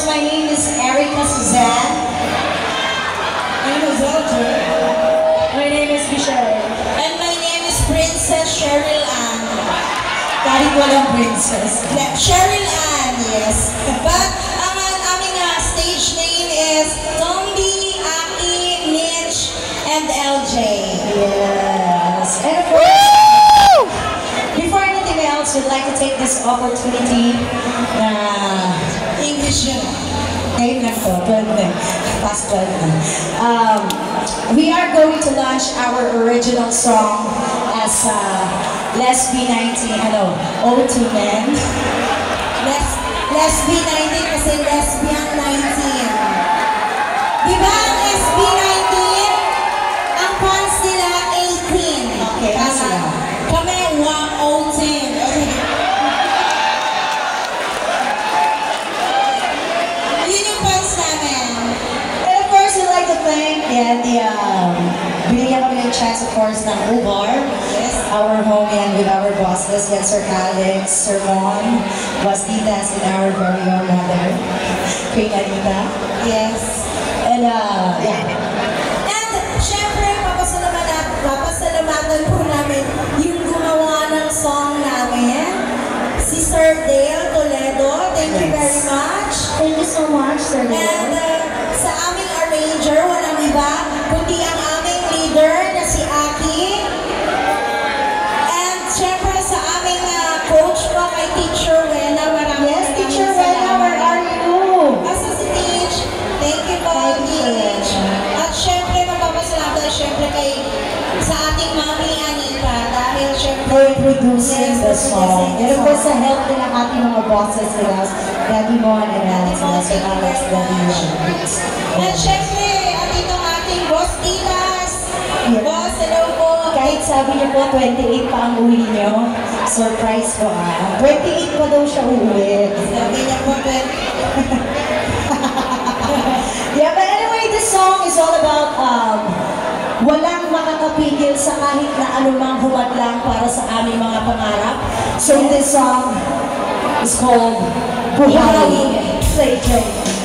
my name is Erica Suzanne. My name is Elton. My name is Michelle. And my name is Princess Cheryl Ann. Kahit walang princess. Cheryl Ann, yes. But ang aming stage name is Tombi, Aki, Mitch, and LJ. Yes. And of course, before anything else, we'd like to take this opportunity na English yun. ngayon lang to, 12 na. Past 12 na. We are going to launch our original song as Lesbi 19, O2 Men. Lesbi 19 kasi lesbian 19. Diba ang Lesbi 19? Ang fans nila 18. Okay, sila. Kami 10. Okay. Yun yung fans namin. And of course, we'd like to thank binigyan kami ng chance, of course, ng Ubar. Yes. Our home and with our bosses, yan Sir Alex, Sir Ron, Boss Ditas, and our very own mother, Queen Anita. Yes. And yeah. And syempre, papasalamatan po namin yung gumawa ng song namin. Si Sir Dale Toledo. Thank you very much. Thank you so much, Sir And Dale. sa aming arranger, walang iba, kundi ang aming leader na si Aki. And syempre sa aming coach po kay Teacher Wena. Yes, Teacher Wena, where are you? Asa si Teach? Thank you po, Teach. At syempre, magpapasalamat syempre sa ating Mami Anita. Dahil syempre, For producing yes, the song. And of course, sa help din ang ating mga bosses nila, Daddy Mon and Sir Alex, Daddy Mon. And syempre, at itong ating Boss Ditas. Yeah. Boss, hello po. Kahit sabi niyo po, 28 pa ang uwi niyo, surprise ko 28 pa daw siya uuwi. Sabi niya po, Yeah, but anyway, this song is all about walang makakapigil sa kahit na anumang humadlang para sa aming mga pangarap. So this song is called Buhawi. Play, Jay.